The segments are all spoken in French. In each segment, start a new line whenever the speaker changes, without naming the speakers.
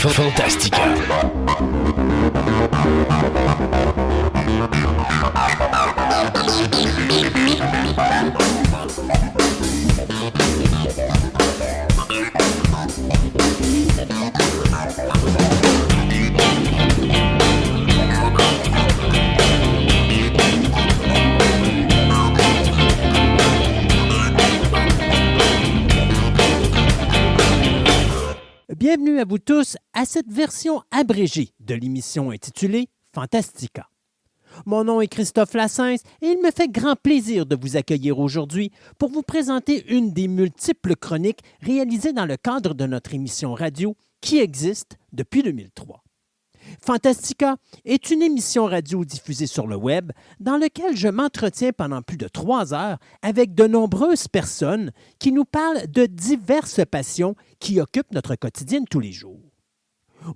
Fantastica.
Bienvenue à vous tous à cette version abrégée de l'émission intitulée Fantastica. Mon nom est Christophe Lassens et il me fait grand plaisir de vous accueillir aujourd'hui pour vous présenter une des multiples chroniques réalisées dans le cadre de notre émission radio qui existe depuis 2003. Fantastica est une émission radio diffusée sur le web dans laquelle je m'entretiens pendant plus de 3 heures avec de nombreuses personnes qui nous parlent de diverses passions qui occupent notre quotidien de tous les jours.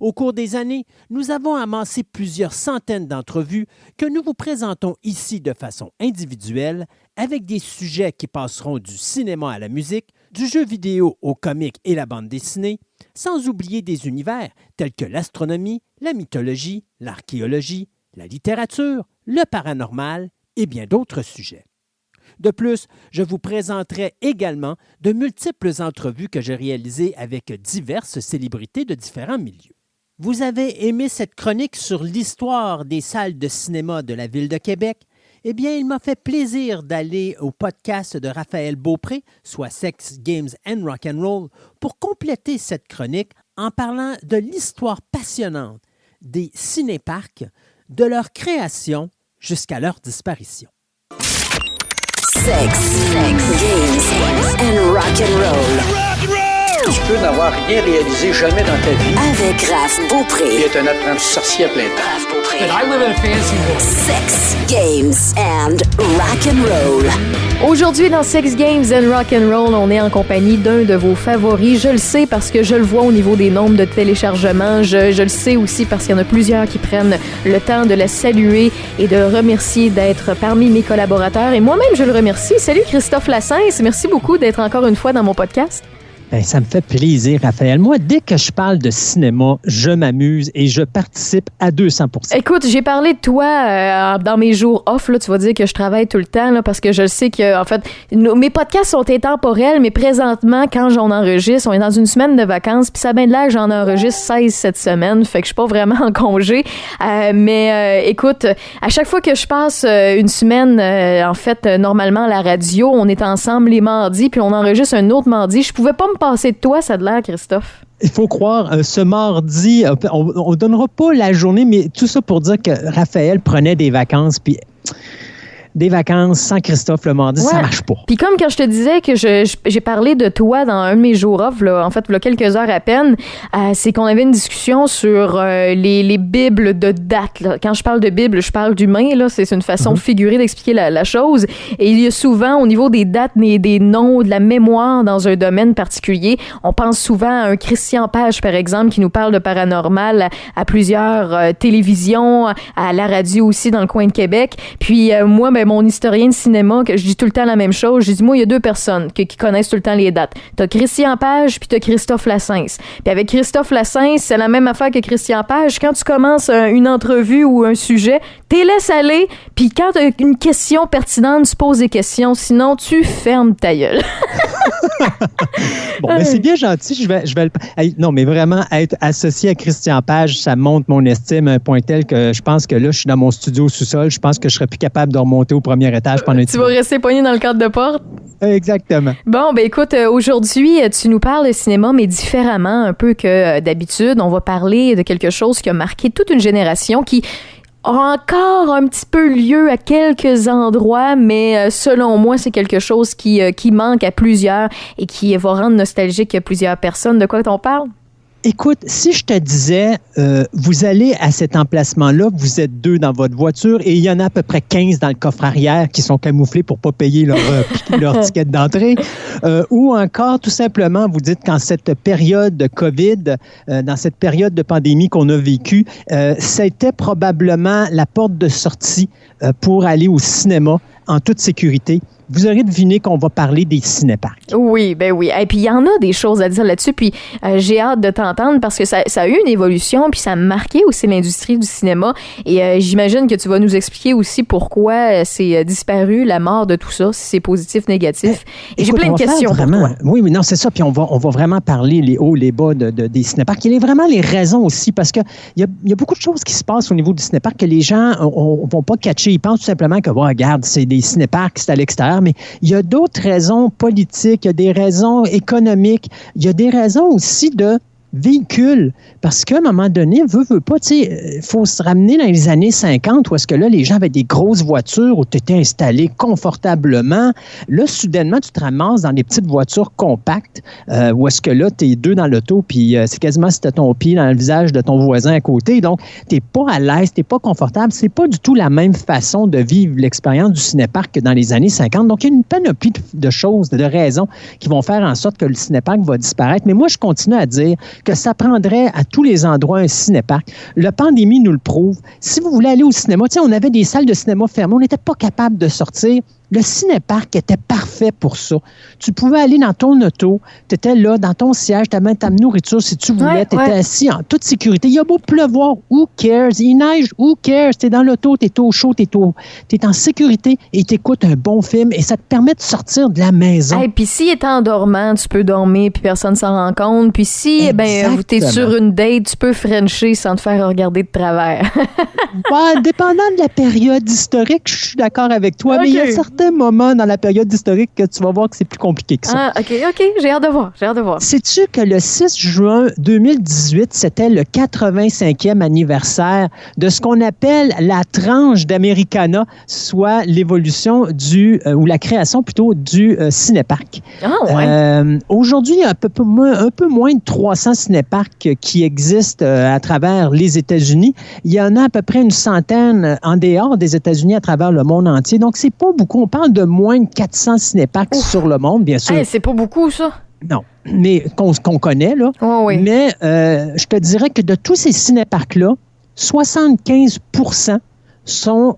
Au cours des années, nous avons amassé plusieurs centaines d'entrevues que nous vous présentons ici de façon individuelle avec des sujets qui passeront du cinéma à la musique, du jeu vidéo au comique et la bande dessinée, sans oublier des univers tels que l'astronomie, la mythologie, l'archéologie, la littérature, le paranormal et bien d'autres sujets. De plus, je vous présenterai également de multiples entrevues que j'ai réalisées avec diverses célébrités de différents milieux. Vous avez aimé cette chronique sur l'histoire des salles de cinéma de la Ville de Québec? Eh bien, il m'a fait plaisir d'aller au podcast de Raphaël Beaupré, soit Sex, Games and Rock'n'Roll, pour compléter cette chronique en parlant de l'histoire passionnante des cinéparcs, de leur création jusqu'à leur disparition.
Sex, Games and Rock'n'Roll.
Tu peux n'avoir rien réalisé jamais dans ta vie.
Avec Raph Beaupré.
Il est un apprenti sorcier à plein temps.
Raph Beaupré.
And I live in a fancy world.
Sex, Games and Rock'n'Roll.
Aujourd'hui, dans Sex Games and Rock'n'Roll, on est en compagnie d'un de vos favoris. Je le sais parce que je le vois au niveau des nombres de téléchargements. Je le sais aussi parce qu'il y en a plusieurs qui prennent le temps de le saluer et de le remercier d'être parmi mes collaborateurs. Et moi-même, je le remercie. Salut Christophe Lassens. Merci beaucoup d'être encore une fois dans mon podcast.
Ben, ça me fait plaisir, Raphaël. Moi, dès que je parle de cinéma, je m'amuse et je participe à 200%.
Écoute, j'ai parlé de toi dans mes jours off. Là, tu vas dire que je travaille tout le temps là, parce que je sais que, en fait, mes podcasts sont intemporels, mais présentement, quand j'en enregistre, on est dans une semaine de vacances, puis ça a bien de l'air que j'en enregistre 16 cette semaine, fait que je suis pas vraiment en congé. Mais écoute, à chaque fois que je passe une semaine, en fait, normalement, à la radio, on est ensemble les mardis, puis on enregistre un autre mardi. Je pouvais pas me passer de toi, ça a de l'air, Christophe.
Il faut croire, ce mardi, on donnera pas la journée, mais tout ça pour dire que Raphaël prenait des vacances, puis des vacances sans Christophe le mardi, ouais. Ça marche pas.
Puis comme quand je te disais que j'ai parlé de toi dans un de mes jours off, là, en fait, il y a quelques heures à peine, c'est qu'on avait une discussion sur les bibles de date. Là. Quand je parle de bible, je parle d'humain. Là, c'est une façon figurée d'expliquer la chose. Et il y a souvent, au niveau des dates, des noms, de la mémoire dans un domaine particulier, on pense souvent à un Christian Page, par exemple, qui nous parle de paranormal à plusieurs télévisions, à la radio aussi dans le coin de Québec. Puis moi, ben, mon historien de cinéma, que je dis tout le temps la même chose, je dis, moi, il y a 2 personnes qui connaissent tout le temps les dates. T'as Christian Page, puis t'as Christophe Lassens. Puis avec Christophe Lassens, c'est la même affaire que Christian Page. Quand tu commences une entrevue ou un sujet, t'es laisses aller, puis quand t'as une question pertinente, tu poses des questions, sinon tu fermes ta gueule.
Bon, mais c'est bien gentil, je vais non, mais vraiment, être associé à Christian Page, ça monte mon estime à un point tel que je pense que là, je suis dans mon studio au sous-sol, je pense que je serais plus capable de remonter au premier étage pendant
Tu vas rester poigné dans le cadre de porte?
Exactement.
Bon, ben écoute, aujourd'hui, tu nous parles de cinéma, mais différemment un peu que d'habitude. On va parler de quelque chose qui a marqué toute une génération, qui a encore un petit peu lieu à quelques endroits, mais selon moi, c'est quelque chose qui manque à plusieurs et qui va rendre nostalgique à plusieurs personnes. De quoi on parle?
Écoute, si je te disais, vous allez à cet emplacement-là, vous êtes 2 dans votre voiture et il y en a à peu près 15 dans le coffre arrière qui sont camouflés pour ne pas payer leur ticket d'entrée, ou encore, tout simplement, vous dites qu'en cette période de COVID, dans cette période de pandémie qu'on a vécue, c'était probablement la porte de sortie pour aller au cinéma en toute sécurité. vous aurez deviné qu'on va parler des cinéparcs.
Oui, ben oui. Et puis, il y en a des choses à dire là-dessus. Puis, j'ai hâte de t'entendre parce que ça a eu une évolution, puis ça a marqué aussi l'industrie du cinéma. Et j'imagine que tu vas nous expliquer aussi pourquoi c'est disparu, la mort de tout ça, si c'est positif, négatif. Et j'ai plein de questions pour toi.
Oui, non, c'est ça. Puis, on va vraiment parler les hauts, les bas des cinéparcs. Il y a vraiment les raisons aussi parce qu'il y a beaucoup de choses qui se passent au niveau du cinéparc que les gens ne vont pas catcher. Ils pensent tout simplement que, regarde, c'est des cinéparcs, c'est à l'extérieur. Mais il y a d'autres raisons politiques, il y a des raisons économiques, il y a des raisons aussi de véhicules. Parce qu'à un moment donné, veut pas, tu sais, il faut se ramener dans les années 50 où est-ce que là, les gens avaient des grosses voitures où tu étais installé confortablement. Là, soudainement, tu te ramasses dans des petites voitures compactes où est-ce que là, tu es deux dans l'auto puis c'est quasiment si tu as ton pied dans le visage de ton voisin à côté. Donc, tu n'es pas à l'aise, tu n'es pas confortable. C'est pas du tout la même façon de vivre l'expérience du cinéparc que dans les années 50. Donc, il y a une panoplie de choses, de raisons qui vont faire en sorte que le cinéparc va disparaître. Mais moi, je continue à dire que ça prendrait à tous les endroits un cinéparc. La pandémie nous le prouve. Si vous voulez aller au cinéma, tu sais, on avait des salles de cinéma fermées, on n'était pas capable de sortir. Le cinéparc était parfait pour ça. Tu pouvais aller dans ton auto, tu étais là, dans ton siège, tu avais ta nourriture si tu voulais, tu étais assis en toute sécurité. Il y a beau pleuvoir, who cares? Il neige, who cares? Tu es dans l'auto, tu es au chaud, tu es en sécurité et tu écoutes un bon film et ça te permet de sortir de la maison.
Puis s'il est endormant, tu peux dormir puis personne ne s'en rend compte. Puis si tu es sur une date, tu peux frencher sans te faire regarder de travers.
Dépendant de la période historique, je suis d'accord avec toi, mais il y a certains moments dans la période historique que tu vas voir que c'est plus compliqué que ça.
OK, j'ai hâte de voir.
Sais-tu que le 6 juin 2018, c'était le 85e anniversaire de ce qu'on appelle la tranche d'Americana, soit l'évolution ou la création plutôt du cinéparc. Aujourd'hui, il y a un peu moins de 300 cinéparcs qui existent à travers les États-Unis. Il y en a à peu près une centaine en dehors des États-Unis à travers le monde entier. Donc, c'est pas beaucoup. On parle de moins de 400 cinéparcs sur le monde, bien sûr.
C'est pas beaucoup, ça.
Non, mais qu'on connaît, là.
Oui.
Mais je te dirais que de tous ces cinéparcs-là, 75% sont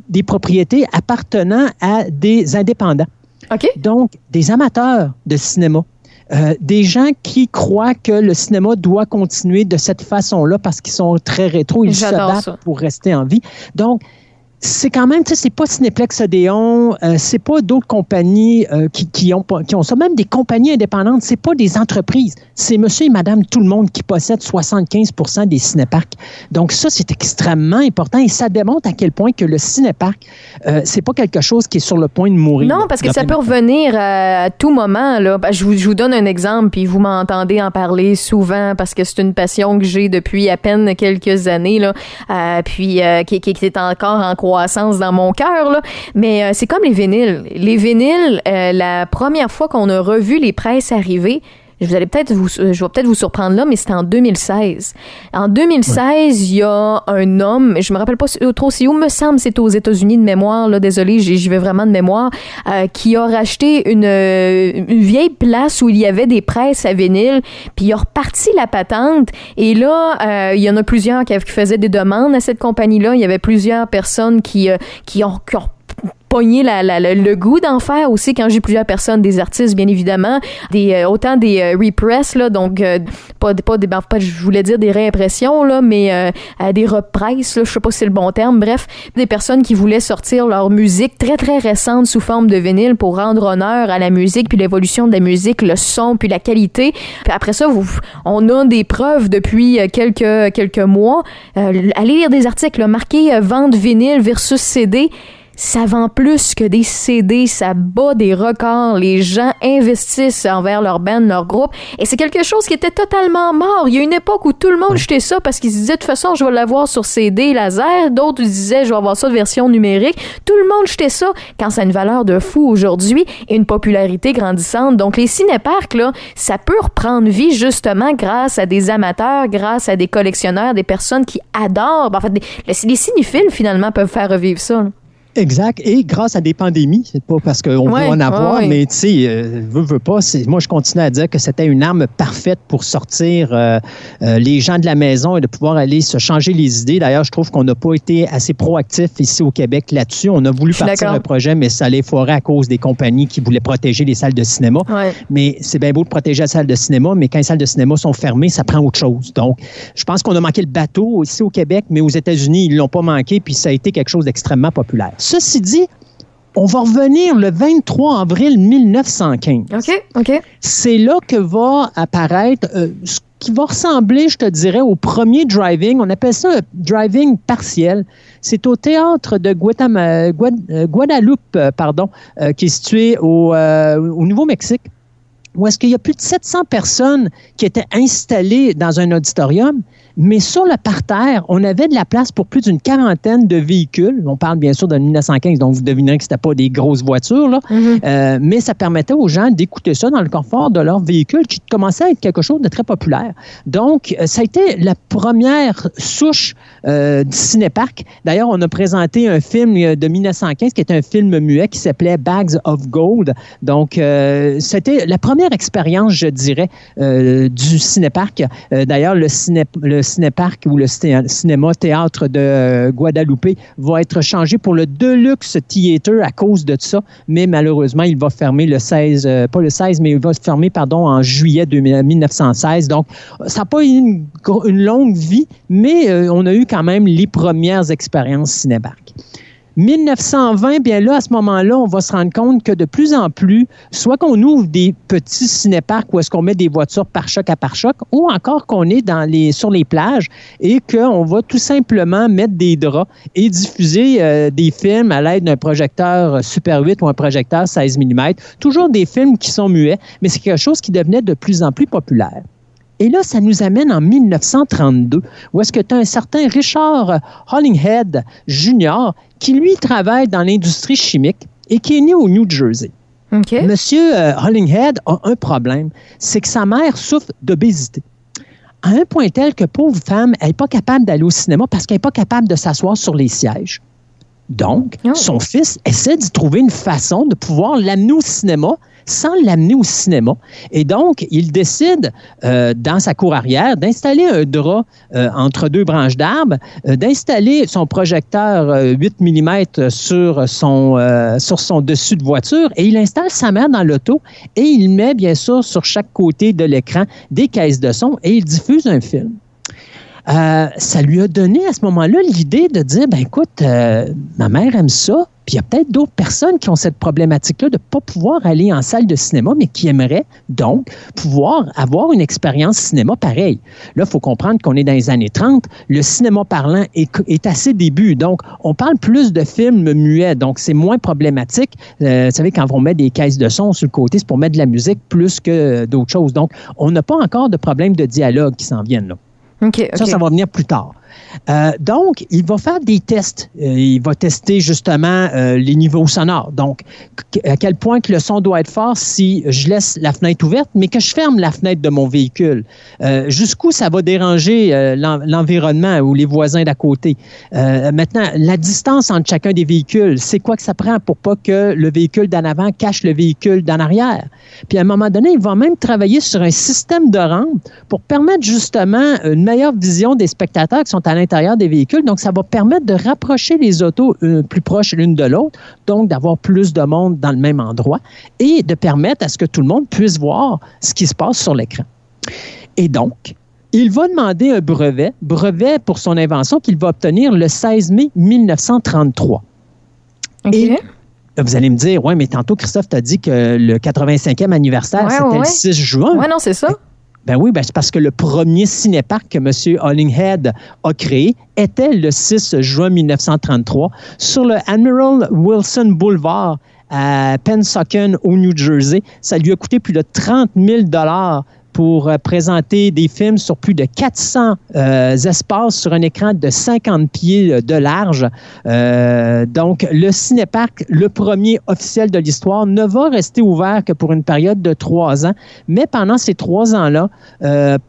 des propriétés appartenant à des indépendants.
OK.
Donc, des amateurs de cinéma. Des gens qui croient que le cinéma doit continuer de cette façon-là parce qu'ils sont très rétro, ils se battent pour rester en vie. Donc, c'est quand même, tu sais, c'est pas Cinéplex Odéon, c'est pas d'autres compagnies qui ont ça, même des compagnies indépendantes, c'est pas des entreprises, c'est monsieur et madame tout le monde qui possède 75% des cinéparcs. Donc ça, c'est extrêmement important et ça démontre à quel point que le cinéparc, c'est pas quelque chose qui est sur le point de mourir.
Non, parce que ça peut revenir à tout moment, là. Je vous donne un exemple, puis vous m'entendez en parler souvent parce que c'est une passion que j'ai depuis à peine quelques années, là, puis qui est encore en croissance dans mon cœur, là. Mais c'est comme les vinyles. Les vinyles, la première fois qu'on a revu les presses arriver, je vais peut-être vous surprendre là, mais c'était en 2016. En 2016, il y a un homme, je me rappelle pas trop c'est où, me semble c'est aux États-Unis de mémoire, là, désolé, j'y vais vraiment de mémoire, qui a racheté une vieille place où il y avait des presses à vinyle, puis il a reparti la patente, et là, il y en a plusieurs qui faisaient des demandes à cette compagnie-là. Il y avait plusieurs personnes qui ont pogné le goût d'en faire aussi. Quand j'ai plusieurs personnes, des artistes bien évidemment, autant des repress là, donc pas je voulais dire des réimpressions là, mais des reprises là, je sais pas si c'est le bon terme, bref, des personnes qui voulaient sortir leur musique très très récente sous forme de vinyle pour rendre honneur à la musique puis l'évolution de la musique, le son puis la qualité. Puis après ça, on a des preuves depuis quelques mois. Allez lire des articles là, marqués vente vinyle versus CD. Ça vend plus que des CD, ça bat des records. Les gens investissent envers leur band, leur groupe. Et c'est quelque chose qui était totalement mort. Il y a une époque où tout le monde jetait ça parce qu'ils se disaient, de toute façon, je vais l'avoir sur CD laser. D'autres disaient, je vais avoir ça de version numérique. Tout le monde jetait ça quand ça a une valeur de fou aujourd'hui et une popularité grandissante. Donc, les cinéparcs, là, ça peut reprendre vie justement grâce à des amateurs, grâce à des collectionneurs, des personnes qui adorent. En fait, les cinéphiles, finalement, peuvent faire revivre ça, là.
Exact. Et grâce à des pandémies, c'est pas parce qu'on veut en avoir, mais tu sais, veut pas. Moi, je continue à dire que c'était une arme parfaite pour sortir les gens de la maison et de pouvoir aller se changer les idées. D'ailleurs, je trouve qu'on n'a pas été assez proactif ici au Québec là-dessus. On a voulu partir un projet, mais ça allait foirer à cause des compagnies qui voulaient protéger les salles de cinéma. Ouais. Mais c'est bien beau de protéger les salles de cinéma, mais quand les salles de cinéma sont fermées, ça prend autre chose. Donc, je pense qu'on a manqué le bateau ici au Québec, mais aux États-Unis, ils ne l'ont pas manqué, puis ça a été quelque chose d'extrêmement populaire. Ceci dit, on va revenir le 23 avril 1915.
OK.
C'est là que va apparaître ce qui va ressembler, je te dirais, au premier drive-in. On appelle ça un drive-in partiel. C'est au théâtre de Guadeloupe, qui est situé au Nouveau-Mexique, où est-ce qu'il y a plus de 700 personnes qui étaient installées dans un auditorium. Mais sur le parterre, on avait de la place pour plus d'une quarantaine de véhicules. On parle bien sûr de 1915, donc vous devinerez que ce n'était pas des grosses voitures, là. Mais ça permettait aux gens d'écouter ça dans le confort de leur véhicule, qui commençait à être quelque chose de très populaire. Donc, ça a été la première souche du cinéparc. D'ailleurs, on a présenté un film de 1915 qui est un film muet qui s'appelait Bags of Gold. Donc, c'était la première expérience, je dirais, du cinéparc. D'ailleurs, le cinéparc ou le cinéma-théâtre de Guadeloupe va être changé pour le Deluxe Theater à cause de ça, mais malheureusement, il va fermer le 16, pas le 16, mais il va se fermer, en juillet 1916. Donc, ça n'a pas eu une longue vie, mais on a eu quand même les premières expériences cinéparc. 1920, bien là, à ce moment-là, on va se rendre compte que de plus en plus, soit qu'on ouvre des petits cinéparcs où est-ce qu'on met des voitures pare-choc à pare-choc, ou encore qu'on est sur les plages et qu'on va tout simplement mettre des draps et diffuser des films à l'aide d'un projecteur Super 8 ou un projecteur 16 mm. Toujours des films qui sont muets, mais c'est quelque chose qui devenait de plus en plus populaire. Et là, ça nous amène en 1932, où est-ce que tu as un certain Richard Hollinghead Jr. qui, lui, travaille dans l'industrie chimique et qui est né au New Jersey. Okay. Monsieur Hollinghead a un problème, c'est que sa mère souffre d'obésité. À un point tel que, pauvre femme, elle n'est pas capable d'aller au cinéma parce qu'elle n'est pas capable de s'asseoir sur les sièges. Donc, son fils essaie d'y trouver une façon de pouvoir l'amener au cinéma sans l'amener au cinéma. Et donc, il décide, dans sa cour arrière, d'installer un drap entre deux branches d'arbres, d'installer son projecteur 8 mm sur son dessus de voiture, et il installe sa mère dans l'auto, et il met, bien sûr, sur chaque côté de l'écran des caisses de son, et il diffuse un film. Ça lui a donné à ce moment-là l'idée de dire, écoute, ma mère aime ça, puis il y a peut-être d'autres personnes qui ont cette problématique-là de ne pas pouvoir aller en salle de cinéma, mais qui aimeraient donc pouvoir avoir une expérience cinéma pareille. Là, il faut comprendre qu'on est dans les années 30. Le cinéma parlant est à ses débuts. Donc, on parle plus de films muets. Donc, c'est moins problématique. Vous savez, quand on met des caisses de son sur le côté, c'est pour mettre de la musique plus que d'autres choses. Donc, on n'a pas encore de problème de dialogue qui s'en viennent là. Okay. Ça va venir plus tard. Donc, il va faire des tests. Il va tester justement les niveaux sonores. Donc, à quel point que le son doit être fort si je laisse la fenêtre ouverte, mais que je ferme la fenêtre de mon véhicule. Jusqu'où ça va déranger l'environnement ou les voisins d'à côté. Maintenant, la distance entre chacun des véhicules, c'est quoi que ça prend pour pas que le véhicule d'en avant cache le véhicule d'en arrière. Puis à un moment donné, il va même travailler sur un système de rampe pour permettre justement une meilleure vision des spectateurs qui sont à l'intérieur des véhicules. Donc, ça va permettre de rapprocher les autos plus proches l'une de l'autre, donc d'avoir plus de monde dans le même endroit et de permettre à ce que tout le monde puisse voir ce qui se passe sur l'écran. Et donc, il va demander un brevet pour son invention qu'il va obtenir le 16 mai 1933. Okay. Et vous allez me dire, oui, mais tantôt, Christophe t'a dit que le 85e anniversaire, c'était le 6 juin.
Oui, non, c'est ça.
Oui, c'est parce que le premier cinéparc que M. Hollinghead a créé était le 6 juin 1933 sur le Admiral Wilson Boulevard à Pennsauken, au New Jersey. Ça lui a coûté plus de 30 000 $ pour présenter des films sur plus de 400 espaces sur un écran de 50 pieds de large. Donc, le cinéparc, le premier officiel de l'histoire, ne va rester ouvert que pour une période de 3 ans. Mais pendant ces 3 ans-là,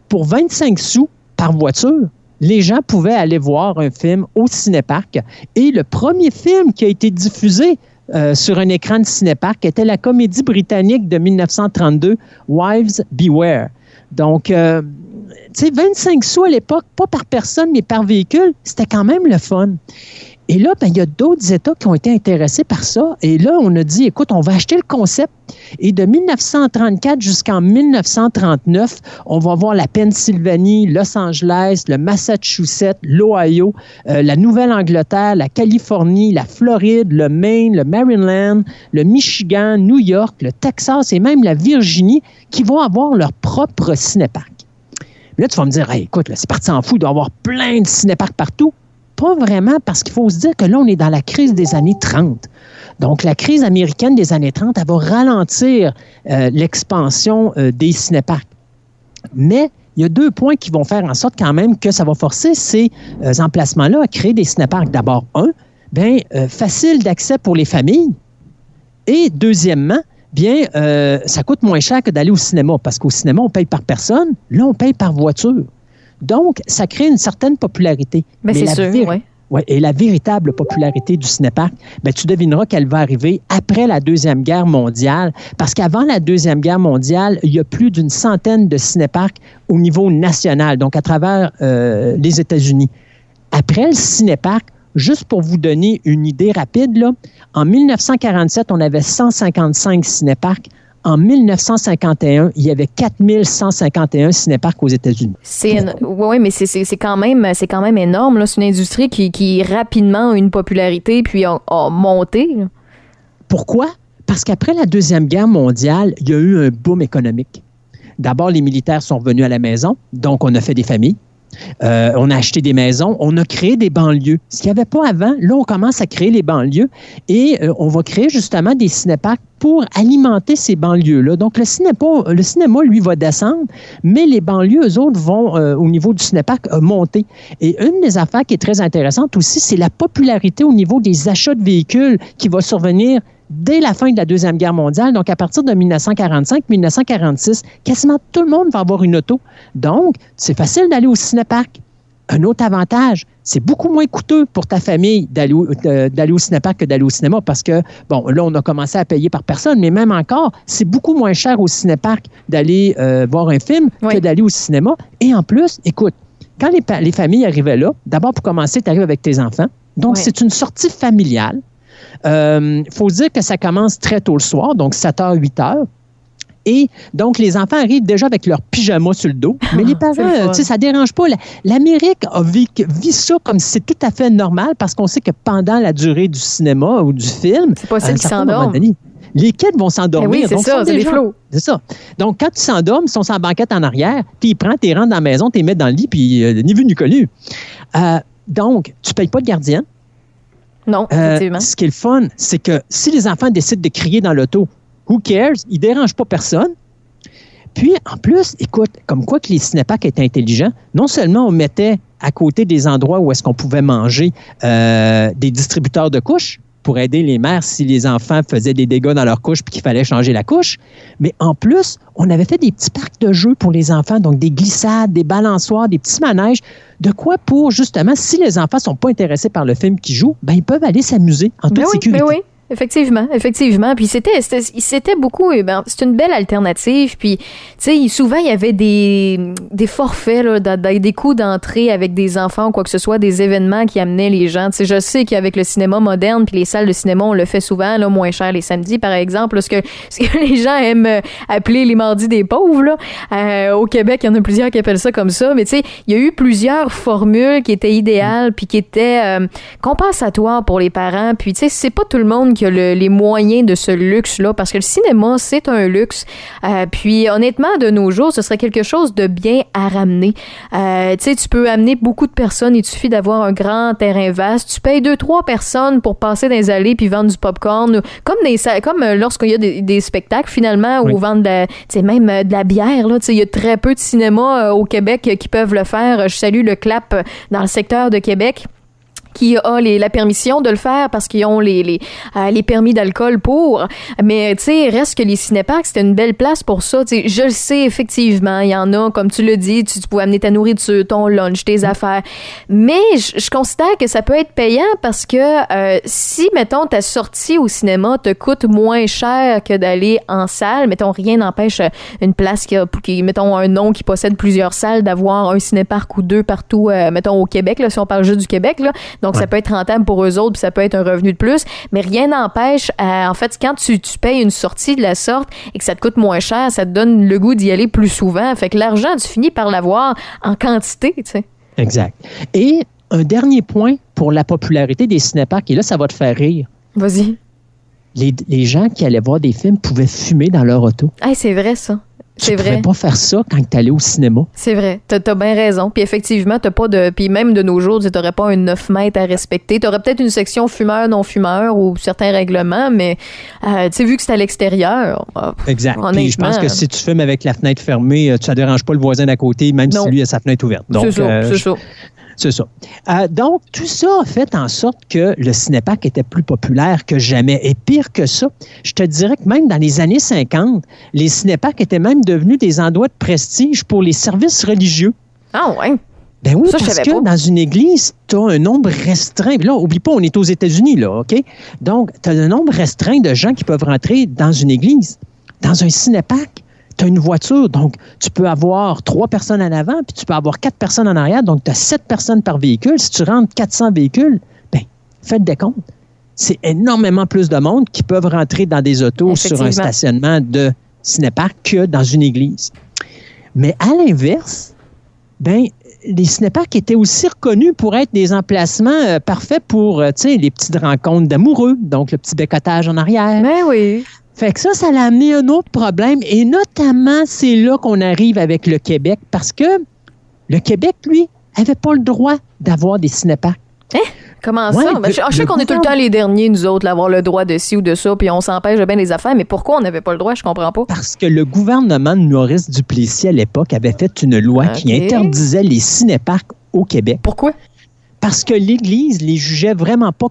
pour 25 sous par voiture, les gens pouvaient aller voir un film au cinéparc. Et le premier film qui a été diffusé sur un écran de cinéparc était la comédie britannique de 1932, Wives Beware. Donc, tu sais, 25 sous à l'époque, pas par personne, mais par véhicule, c'était quand même le fun. Et là, ben, il y a d'autres États qui ont été intéressés par ça. Et là, on a dit, écoute, on va acheter le concept. Et de 1934 jusqu'en 1939, on va voir la Pennsylvanie, Los Angeles, le Massachusetts, l'Ohio, la Nouvelle-Angleterre, la Californie, la Floride, le Maine, le Maryland, le Michigan, New York, le Texas et même la Virginie qui vont avoir leur propre cinéparc. Là, tu vas me dire, hey, écoute, là, c'est parti en fou, il doit y avoir plein de cinéparcs partout. Pas vraiment, parce qu'il faut se dire que là, on est dans la crise des années 30. Donc, la crise américaine des années 30, elle va ralentir l'expansion des cinéparcs. Mais il y a 2 points qui vont faire en sorte quand même que ça va forcer ces emplacements-là à créer des cinéparcs. D'abord, facile d'accès pour les familles. Et deuxièmement, ça coûte moins cher que d'aller au cinéma, parce qu'au cinéma, on paye par personne. Là, on paye par voiture. Donc, ça crée une certaine popularité.
Mais c'est sûr, oui.
Ouais, et la véritable popularité du cinéparc, tu devineras qu'elle va arriver après la Deuxième Guerre mondiale, parce qu'avant la Deuxième Guerre mondiale, il y a plus d'une centaine de cinéparcs au niveau national, donc à travers les États-Unis. Après le cinéparc, juste pour vous donner une idée rapide, là, en 1947, on avait 155 cinéparcs. En 1951, il y avait 4151 cinéparcs aux États-Unis.
Oui, mais c'est quand même énorme. Là. C'est une industrie qui rapidement a une popularité puis a monté. Là.
Pourquoi? Parce qu'après la Deuxième Guerre mondiale, il y a eu un boom économique. D'abord, les militaires sont revenus à la maison, donc on a fait des familles. On a acheté des maisons, on a créé des banlieues. Ce qu'il n'y avait pas avant, là, on commence à créer les banlieues et on va créer justement des cinéparcs pour alimenter ces banlieues-là. Donc, le cinéma, lui, va descendre, mais les banlieues, eux autres, vont, au niveau du cinéparc, monter. Et une des affaires qui est très intéressante aussi, c'est la popularité au niveau des achats de véhicules qui va survenir dès la fin de la Deuxième Guerre mondiale. Donc, à partir de 1945-1946, quasiment tout le monde va avoir une auto. Donc, c'est facile d'aller au cinéparc. Un autre avantage, c'est beaucoup moins coûteux pour ta famille d'aller au cinéparc que d'aller au cinéma parce que, bon, là, on a commencé à payer par personne, mais même encore, c'est beaucoup moins cher au cinéparc d'aller voir un film que d'aller au cinéma. Et en plus, écoute, quand les familles arrivaient là, d'abord, pour commencer, tu arrives avec tes enfants. Donc, c'est une sortie familiale. Faut dire que ça commence très tôt le soir, donc 7h, 8h. Et donc, les enfants arrivent déjà avec leur pyjama sur le dos. Mais les parents, tu sais, ça ne dérange pas. L'Amérique vit ça comme si c'est tout à fait normal parce qu'on sait que pendant la durée du cinéma ou du film,
c'est possible qu'ils s'endorment.
Les kids vont s'endormir.
Oui, c'est ça, c'est des flots.
C'est ça. Donc, quand tu s'endormes, ils sont sur la banquette en arrière, tu les prends, tu les rentres dans la maison, tu les mets dans le lit, puis ni vu ni connu. Donc, tu ne payes pas de gardienne.
Non, effectivement.
Ce qui est le fun, c'est que si les enfants décident de crier dans l'auto, who cares? Ils ne dérangent pas personne. Puis, en plus, écoute, comme quoi que les cinéparcs étaient intelligents, non seulement on mettait à côté des endroits où est-ce qu'on pouvait manger des distributeurs de couches pour aider les mères si les enfants faisaient des dégâts dans leur couche puis qu'il fallait changer la couche, mais en plus, on avait fait des petits parcs de jeux pour les enfants, donc des glissades, des balançoires, des petits manèges, de quoi pour, justement, si les enfants ne sont pas intéressés par le film qu'ils jouent, ben ils peuvent aller s'amuser en toute sécurité.
Oui. Effectivement. Puis c'était beaucoup, c'est une belle alternative. Puis, tu sais, souvent, il y avait des forfaits, là, des coûts d'entrée avec des enfants ou quoi que ce soit, des événements qui amenaient les gens. Tu sais, je sais qu'avec le cinéma moderne puis les salles de cinéma, on le fait souvent, là, moins cher les samedis, par exemple, là, ce que les gens aiment appeler les mardis des pauvres, là. Au Québec, il y en a plusieurs qui appellent ça comme ça. Mais tu sais, il y a eu plusieurs formules qui étaient idéales puis qui étaient compensatoires pour les parents. Puis, tu sais, c'est pas tout le monde qui a les moyens de ce luxe-là, parce que le cinéma, c'est un luxe. Puis, honnêtement, de nos jours, ce serait quelque chose de bien à ramener. Tu sais, tu peux amener beaucoup de personnes, il suffit d'avoir un grand terrain vaste. Tu payes 2-3 personnes pour passer dans les allées puis vendre du popcorn, comme lorsqu'il y a des spectacles, finalement, ou vendre même de la bière. Là, il y a très peu de cinémas au Québec qui peuvent le faire. Je salue le CLAP dans le secteur de Québec, qui a la permission de le faire parce qu'ils ont les permis d'alcool pour. Mais, tu sais, reste que les cinéparcs, c'était une belle place pour ça. Tu sais, je le sais, effectivement, il y en a, comme tu l'as dit, tu pouvais amener ta nourriture, ton lunch, tes affaires. Mais je considère que ça peut être payant parce que si, mettons, ta sortie au cinéma te coûte moins cher que d'aller en salle, mettons, rien n'empêche une place qui mettons, un nom qui possède plusieurs salles d'avoir un cinéparc ou deux partout, mettons, au Québec, là, si on parle juste du Québec, là. Donc, ça peut être rentable pour eux autres, puis ça peut être un revenu de plus, mais rien n'empêche, en fait, quand tu payes une sortie de la sorte et que ça te coûte moins cher, ça te donne le goût d'y aller plus souvent. Fait que l'argent, tu finis par l'avoir en quantité, tu sais.
Exact. Et un dernier point pour la popularité des cinéparcs, et là, ça va te faire rire.
Vas-y.
Les gens qui allaient voir des films pouvaient fumer dans leur auto.
Hey, c'est vrai, ça. C'est vrai.
Tu ne pouvais pas faire ça quand tu allais au cinéma.
C'est vrai. T'as bien raison. Puis effectivement, t'as pas de... Puis même de nos jours, tu n'aurais pas un 9 mètres à respecter. Tu aurais peut-être une section fumeur, non-fumeur ou certains règlements, mais tu sais, vu que c'est à l'extérieur...
Exact. Puis je pense que si tu fumes avec la fenêtre fermée, ça ne dérange pas le voisin d'à côté, même si lui a sa fenêtre ouverte. Donc,
c'est ça.
C'est ça. Donc, tout ça a fait en sorte que le cinéparc était plus populaire que jamais. Et pire que ça, je te dirais que même dans les années 50, les cinéparcs étaient même devenus des endroits de prestige pour les services religieux.
Ah ouais?
Ben oui,
ça,
parce que dans une église, tu as un nombre restreint. Là, oublie pas, on est aux États-Unis, là, OK? Donc, tu as un nombre restreint de gens qui peuvent rentrer dans une église. Dans un cinéparc, tu as une voiture, donc tu peux avoir 3 personnes en avant, puis tu peux avoir 4 personnes en arrière, donc tu as 7 personnes par véhicule. Si tu rentres 400 véhicules, bien, faites des comptes. C'est énormément plus de monde qui peuvent rentrer dans des autos sur un stationnement de cinéparc que dans une église. Mais à l'inverse, bien, les cinéparcs étaient aussi reconnus pour être des emplacements parfaits pour, tu sais, les petites rencontres d'amoureux, donc le petit bécotage en arrière.
Ben oui.
Fait que ça l'a amené un autre problème. Et notamment, c'est là qu'on arrive avec le Québec, parce que le Québec, lui, n'avait pas le droit d'avoir des cinéparcs.
Hein? Comment ça? Ben, je sais qu'on est tout le temps les derniers, nous autres, d'avoir le droit de ci ou de ça, puis on s'empêche de bien des affaires, mais pourquoi on n'avait pas le droit? Je comprends pas.
Parce que le gouvernement de Maurice Duplessis, à l'époque, avait fait une loi qui interdisait les cinéparcs au Québec.
Pourquoi?
Parce que l'Église les jugeait vraiment pas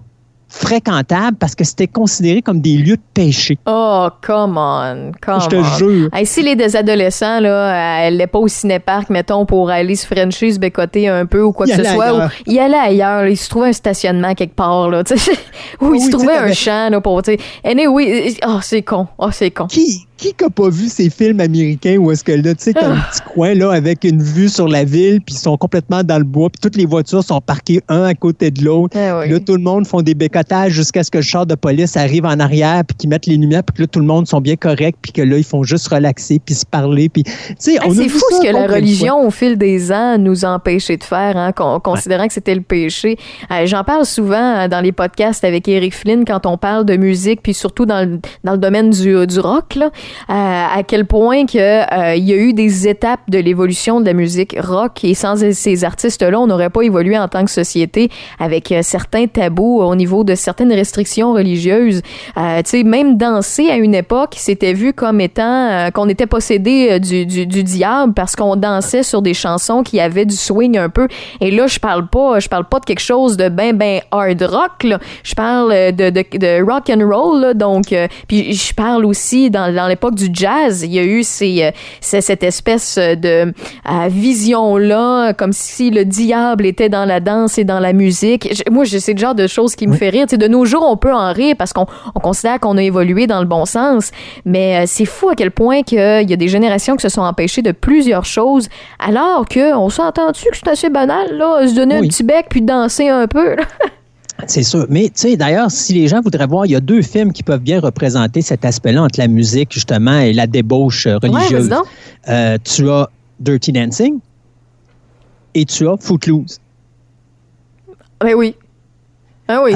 fréquentables parce que c'était considéré comme des lieux de péché.
Oh, come on.
Je te jure.
Hey, si les adolescents, là, allaient pas au cinéparc, mettons, pour aller se frencher, se bécoter un peu ou quoi que ce soit, ou ils allaient ailleurs, là, ils se trouvaient un stationnement quelque part, là, tu sais, ou ils se trouvaient un champ, là, pour, tu sais. Anyway, c'est con. C'est con.
Qui n'a pas vu ces films américains où est-ce que là, tu sais, t'as un petit coin là avec une vue sur la ville, puis ils sont complètement dans le bois, puis toutes les voitures sont parquées un à côté de l'autre. Là, tout le monde font des bécotages jusqu'à ce que le char de police arrive en arrière, puis qu'ils mettent les lumières, puis que là, tout le monde sont bien corrects, puis que là, ils font juste relaxer, puis se parler, puis, tu sais,
c'est fou ce que la religion, au fil des ans, nous a empêché de faire, hein, considérant que c'était le péché. J'en parle souvent dans les podcasts avec Eric Flynn quand on parle de musique, puis surtout dans le domaine du rock, là. À quel point que il y a eu des étapes de l'évolution de la musique rock et sans ces artistes-là, on n'aurait pas évolué en tant que société avec certains tabous au niveau de certaines restrictions religieuses. Tu sais, même danser à une époque, c'était vu comme étant qu'on était possédé du diable parce qu'on dansait sur des chansons qui avaient du swing un peu. Et là, je parle pas de quelque chose de ben hard rock, là. Je parle de rock and roll, là, donc puis je parle aussi dans l'époque du jazz, il y a eu cette espèce de vision-là, comme si le diable était dans la danse et dans la musique. Moi, c'est le genre de choses qui me fait rire. T'sais, de nos jours, on peut en rire parce qu'on considère qu'on a évolué dans le bon sens, mais c'est fou à quel point qu'il y a des générations qui se sont empêchées de plusieurs choses, alors qu'on s'entend-tu que c'est assez banal, là, se donner un petit bec puis danser un peu, là? C'est sûr. Mais, tu sais, d'ailleurs, si les gens voudraient voir, il y a 2 films qui peuvent bien représenter cet aspect-là entre la musique, justement, et la débauche religieuse. Tu as Dirty Dancing et tu as Footloose. Ben oui. Ah oui.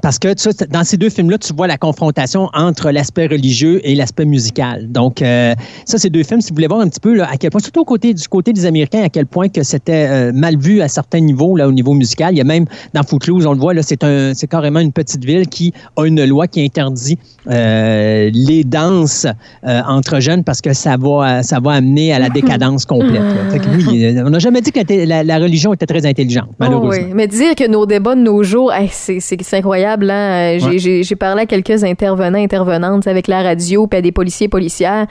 parce que dans ces deux films-là, tu vois la confrontation entre l'aspect religieux et l'aspect musical. Donc, ça, ces deux films, si vous voulez voir un petit peu là, à quel point, surtout du côté des Américains, à quel point que c'était mal vu à certains niveaux, là, au niveau musical. Il y a même, dans Footloose, on le voit, là, c'est carrément une petite ville qui a une loi qui interdit les danses entre jeunes parce que ça va amener à la décadence complète. Fait que, oui, on n'a jamais dit que la religion était très intelligente, malheureusement.
Oui, mais dire que nos débats de nos jours, c'est incroyable. Hein? J'ai parlé à quelques intervenantes avec la radio puis à des policières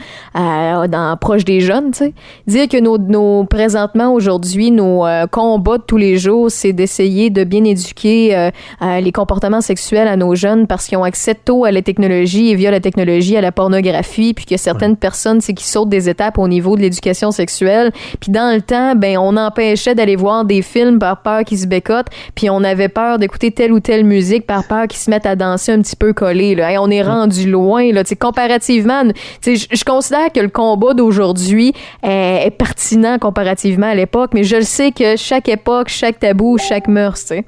proche des jeunes. T'sais. Dire que présentement, aujourd'hui, nos combats de tous les jours, c'est d'essayer de bien éduquer les comportements sexuels à nos jeunes parce qu'ils ont accès tôt à la technologie et via la technologie à la pornographie, puis que certaines personnes, c'est qui sautent des étapes au niveau de l'éducation sexuelle. Puis dans le temps, on empêchait d'aller voir des films par peur qu'ils se bécotent, puis on avait peur d'écouter telle ou telle musique par peur qu'ils se mettent à danser un petit peu collés. Là. Hey, on est rendu loin. Là. Comparativement, je considère que le combat d'aujourd'hui est pertinent comparativement à l'époque, mais je le sais que chaque époque, chaque tabou, chaque mœurs, tu sais.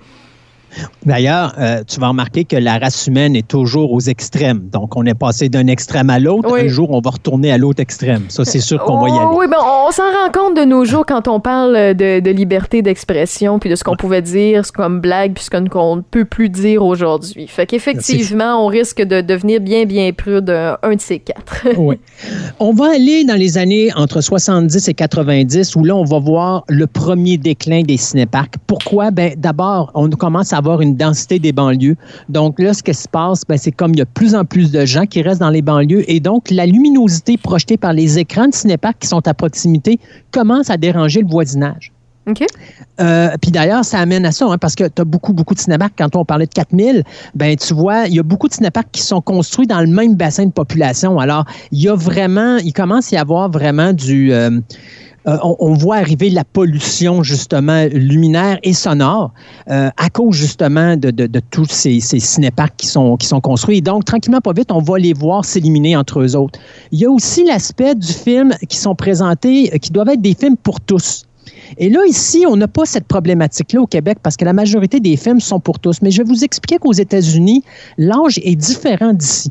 D'ailleurs, tu vas remarquer que la race humaine est toujours aux extrêmes. Donc, on est passé d'un extrême à l'autre. Oui. Un jour, on va retourner à l'autre extrême. Ça, c'est sûr qu'on va y aller.
Oui, on s'en rend compte de nos jours quand on parle de liberté d'expression puis de ce qu'on pouvait dire comme blague puis ce qu'on ne peut plus dire aujourd'hui. Fait qu'effectivement, on risque de devenir bien, bien prude un de ces quatre.
Oui. On va aller dans les années entre 70 et 90 où là, on va voir le premier déclin des cinéparcs. Pourquoi? D'abord, on commence à avoir une densité des banlieues. Donc là, ce qui se passe, c'est comme il y a de plus en plus de gens qui restent dans les banlieues et donc la luminosité projetée par les écrans de cinéparcs qui sont à proximité commence à déranger le voisinage.
OK.
Puis d'ailleurs, ça amène à ça, parce que tu as beaucoup de cinéparcs. Quand on parlait de 4000, tu vois, il y a beaucoup de cinéparcs qui sont construits dans le même bassin de population. Alors, il commence à y avoir vraiment on voit arriver la pollution, justement, luminaire et sonore à cause, justement, de tous ces cinéparcs qui sont construits. Et donc, tranquillement, pas vite, on va les voir s'éliminer entre eux autres. Il y a aussi l'aspect du film qui sont présentés, qui doivent être des films pour tous. Et là, ici, on n'a pas cette problématique-là au Québec parce que la majorité des films sont pour tous. Mais je vais vous expliquer qu'aux États-Unis, l'âge est différent d'ici.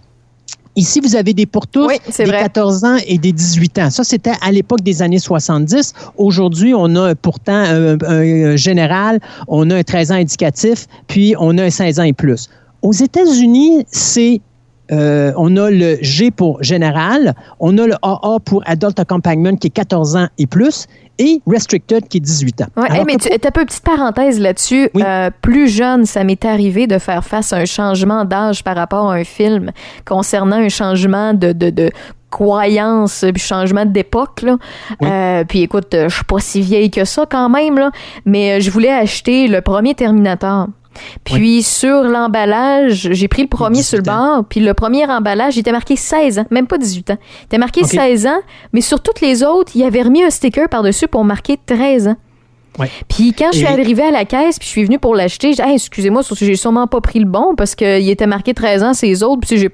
Ici, vous avez des pour tous, des vrai. 14 ans et des 18 ans. Ça, c'était à l'époque des années 70. Aujourd'hui, on a pourtant un général, on a un 13 ans indicatif, puis on a un 16 ans et plus. Aux États-Unis, on a le G pour général, on a le AA pour Adult Accompagnement qui est 14 ans et plus, et Restricted qui est 18 ans.
Ouais, mais tu as une petite parenthèse là-dessus. Oui. Plus jeune, ça m'est arrivé de faire face à un changement d'âge par rapport à un film concernant un changement de croyance, puis changement d'époque. Là. Oui. Puis écoute, je suis pas si vieille que ça quand même, là, mais je voulais acheter le premier Terminator. Puis sur l'emballage, j'ai pris le premier sur le bord, puis le premier emballage, il était marqué 16 ans, même pas 18 ans. Il était marqué 16 ans, mais sur toutes les autres, il avait remis un sticker par-dessus pour marquer 13 ans. Ouais. Puis quand je suis arrivée à la caisse, puis je suis venue pour l'acheter, j'ai dit, excusez-moi, j'ai sûrement pas pris le bon parce qu'il était marqué 13 ans, ces autres, puis j'ai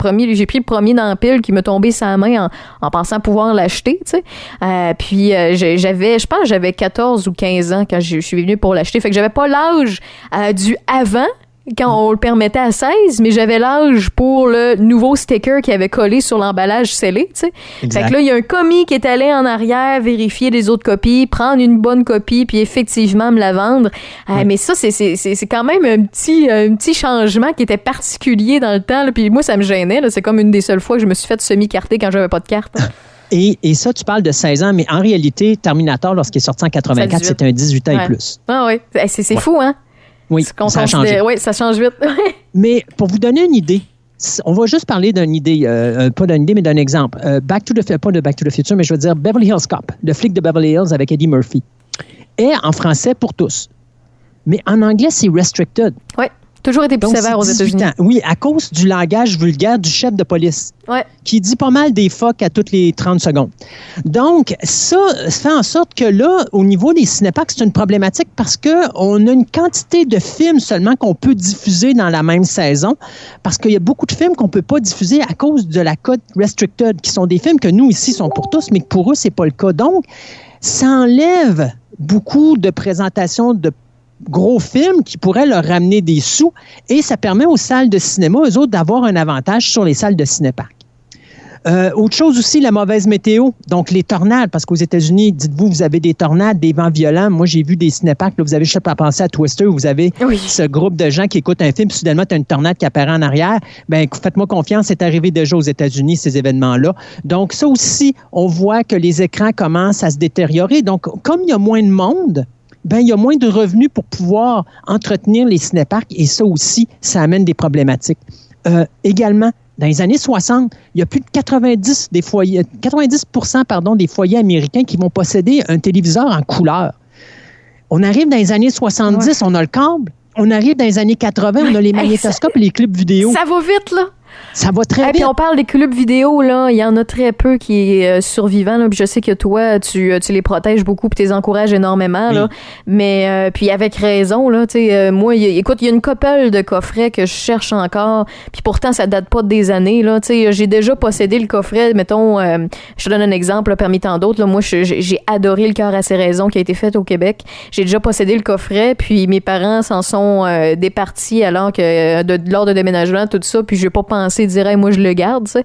pris le premier dans la pile qui me tombait sur la main en pensant pouvoir l'acheter, tu sais. Puis je pense que j'avais 14 ou 15 ans quand je suis venue pour l'acheter. Fait que j'avais pas l'âge du avant, quand on le permettait à 16, mais j'avais l'âge pour le nouveau sticker qui avait collé sur l'emballage scellé, tu sais. Fait que là, il y a un commis qui est allé en arrière vérifier les autres copies, prendre une bonne copie, puis effectivement me la vendre. Mais ça, c'est quand même un petit changement qui était particulier dans le temps, là. Puis moi, ça me gênait, là. C'est comme une des seules fois que je me suis fait semi-carter quand j'avais pas de carte.
Et ça, tu parles de 16 ans, mais en réalité, Terminator, lorsqu'il est sorti en 84, c'était un 18 ans et plus.
Ah oui, c'est fou, hein?
Oui, ça a changé.
Oui, ça change vite.
Mais pour vous donner une idée, on va juste parler d'une idée, pas d'une idée, mais d'un exemple. Pas de Back to the Future, mais je veux dire Beverly Hills Cop, le flic de Beverly Hills avec Eddie Murphy, est en français pour tous. Mais en anglais, c'est Restricted.
Oui. Toujours été plus sévère aux États-Unis.
Oui, à cause du langage vulgaire du chef de police, qui dit pas mal des fuck à toutes les 30 secondes. Donc, ça fait en sorte que là, au niveau des cinéparcs, c'est une problématique parce qu'on a une quantité de films seulement qu'on peut diffuser dans la même saison, parce qu'il y a beaucoup de films qu'on peut pas diffuser à cause de la code Restricted, qui sont des films que nous, ici, sont pour tous, mais que pour eux, c'est pas le cas. Donc, ça enlève beaucoup de présentations de gros film qui pourrait leur ramener des sous et ça permet aux salles de cinéma, eux autres, d'avoir un avantage sur les salles de cinéparc. Autre chose aussi, la mauvaise météo, donc les tornades, parce qu'aux États-Unis, dites-vous, vous avez des tornades, des vents violents. Moi, j'ai vu des cinéparcs, là, vous avez, je sais pas, pensé à Twister, où vous avez ce groupe de gens qui écoutent un film, puis soudainement, tu as une tornade qui apparaît en arrière. Bien, faites-moi confiance, c'est arrivé déjà aux États-Unis, ces événements-là. Donc, ça aussi, on voit que les écrans commencent à se détériorer. Donc, comme il y a moins de monde, ben, il y a moins de revenus pour pouvoir entretenir les cinéparcs, et ça aussi, ça amène des problématiques. Également, dans les années 60, il y a plus de 90% des foyers américains qui vont posséder un téléviseur en couleur. On arrive dans les années 70, on a le câble. On arrive dans les années 80, on a les magnétoscopes et les clubs vidéo.
Ça va vite, là.
Ça va très vite.
Puis on parle des clubs vidéo, là. Il y en a très peu qui est survivant. Là. Puis je sais que toi, tu les protèges beaucoup puis tu les encourages énormément. Là. Mais puis avec raison, là. Moi, écoute, il y a une couple de coffrets que je cherche encore. Puis pourtant, ça date pas des années. Là. J'ai déjà possédé le coffret. Mettons, je te donne un exemple là, parmi tant d'autres. Là. Moi, j'ai adoré Le cœur à ses raisons qui a été fait au Québec. J'ai déjà possédé le coffret. Puis mes parents s'en sont départis alors que lors de déménagement, tout ça. Puis j'ai pas pensé dire hey, moi je le garde, tu sais.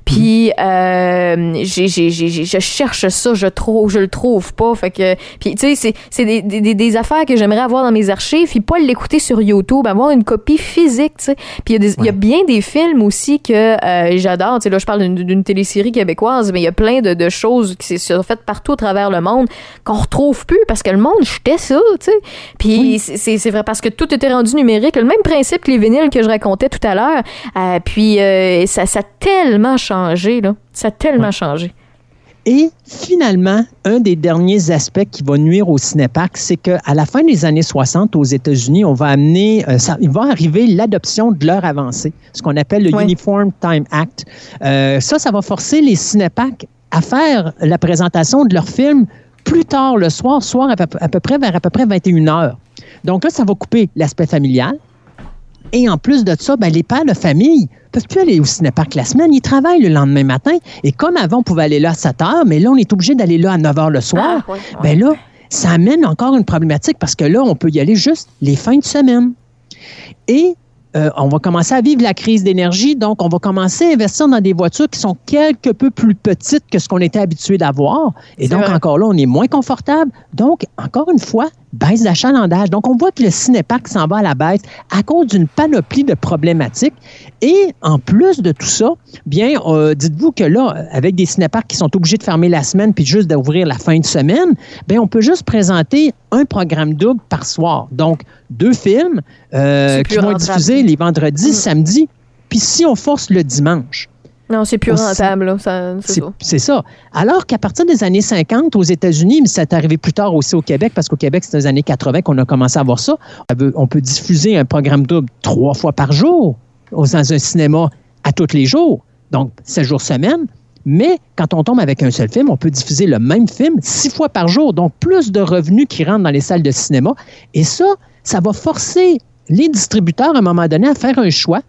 Puis je cherche ça, je le trouve pas. Fait que puis tu sais c'est des affaires que j'aimerais avoir dans mes archives, puis pas l'écouter sur YouTube, avoir une copie physique, tu sais. Puis il y a bien des films aussi que j'adore, tu sais là je parle d'une télésérie québécoise, mais il y a plein de choses qui sont faites partout à travers le monde qu'on retrouve plus parce que le monde jetait ça, tu sais. Puis c'est vrai parce que tout était rendu numérique, le même principe que les vinyles que je racontais tout à l'heure. Puis ça a tellement changé, là. Ça a tellement changé.
Et finalement, un des derniers aspects qui va nuire au cinéparc, c'est qu'à la fin des années 60, aux États-Unis, on va amener, il va arriver l'adoption de l'heure avancée, ce qu'on appelle le Uniform Time Act. Ça va forcer les cinéparcs à faire la présentation de leurs films plus tard le soir à peu près vers 21h. Donc là, ça va couper l'aspect familial. Et en plus de ça, ben, les pères de famille ne peuvent plus aller au cinéparc la semaine. Ils travaillent le lendemain matin. Et comme avant, on pouvait aller là à 7 heures, mais là, on est obligé d'aller là à 9 heures le soir. Ben là, ça amène encore une problématique parce que là, on peut y aller juste les fins de semaine. Et on va commencer à vivre la crise d'énergie. Donc, on va commencer à investir dans des voitures qui sont quelque peu plus petites que ce qu'on était habitué d'avoir. Et donc, encore là, on est moins confortable. Donc, encore une fois, baisse d'achalandage. Donc, on voit que le cinéparc s'en va à la baisse à cause d'une panoplie de problématiques. Et en plus de tout ça, bien, dites-vous que là, avec des cinéparcs qui sont obligés de fermer la semaine puis juste d'ouvrir la fin de semaine, bien, on peut juste présenter un programme double par soir. Donc, 2 films qui vont être diffusés les vendredis, samedis, puis si on force le dimanche.
Non, c'est plus rentable. Là.
C'est ça. Alors qu'à partir des années 50, aux États-Unis, mais ça est arrivé plus tard aussi au Québec, parce qu'au Québec, c'est dans les années 80 qu'on a commencé à voir ça. On peut diffuser un programme double 3 fois par jour dans un cinéma à tous les jours. Donc, 7 jours semaine. Mais quand on tombe avec un seul film, on peut diffuser le même film 6 fois par jour. Donc, plus de revenus qui rentrent dans les salles de cinéma. Et ça va forcer les distributeurs, à un moment donné, à faire un choix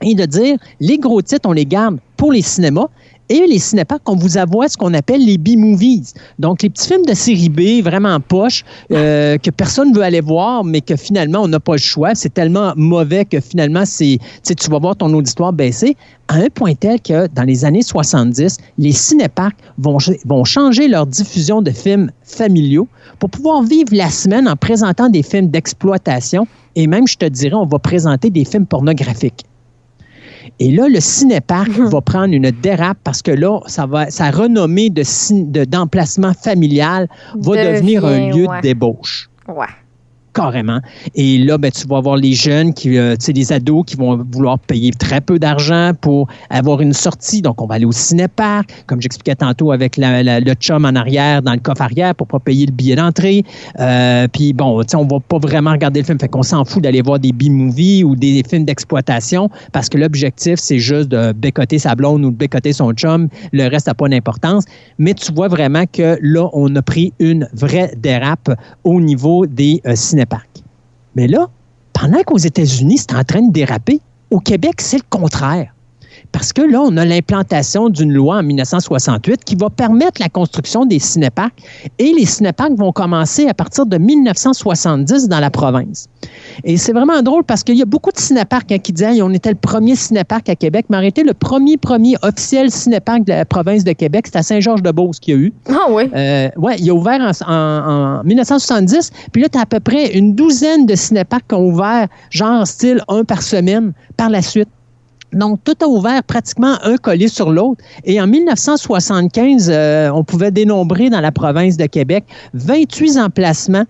et de dire, les gros titres, on les garde pour les cinémas et les cinéparcs, on vous avoue ce qu'on appelle les B-movies. Donc, les petits films de série B, vraiment poche, que personne ne veut aller voir, mais que finalement, on n'a pas le choix. C'est tellement mauvais que finalement, tu vas voir ton auditoire baisser à un point tel que dans les années 70, les cinéparcs vont changer leur diffusion de films familiaux pour pouvoir vivre la semaine en présentant des films d'exploitation et même, je te dirais, on va présenter des films pornographiques. Et là, le cinéparc va prendre une dérape parce que là, sa renommée d'emplacement familial va devenir un lieu de débauche.
Ouais.
Carrément. Et là, ben, tu vas avoir les jeunes, les ados qui vont vouloir payer très peu d'argent pour avoir une sortie. Donc, on va aller au cinéparc, comme j'expliquais tantôt avec le chum en arrière, dans le coffre arrière pour ne pas payer le billet d'entrée. Puis bon, on ne va pas vraiment regarder le film. Fait qu'on s'en fout d'aller voir des B-movies ou des films d'exploitation parce que l'objectif, c'est juste de bécoter sa blonde ou de bécoter son chum. Le reste n'a pas d'importance. Mais tu vois vraiment que là, on a pris une vraie dérape au niveau des cinéparcs. Mais là, pendant qu'aux États-Unis, c'est en train de déraper, au Québec, c'est le contraire. parce que là, on a l'implantation d'une loi en 1968 qui va permettre la construction des cinéparcs et les cinéparcs vont commencer à partir de 1970 dans la province. Et c'est vraiment drôle parce qu'il y a beaucoup de cinéparcs qui disaient on était le premier cinéparc à Québec, mais en réalité, le premier officiel cinéparc de la province de Québec, c'est à Saint-Georges-de-Beauce qu'il y a eu.
Ah oui?
Oui, il a ouvert en 1970. Puis là, tu as à peu près une douzaine de cinéparcs qui ont ouvert, genre style un par semaine, par la suite. Donc, tout a ouvert pratiquement un collé sur l'autre. Et en 1975, on pouvait dénombrer dans la province de Québec 28 emplacements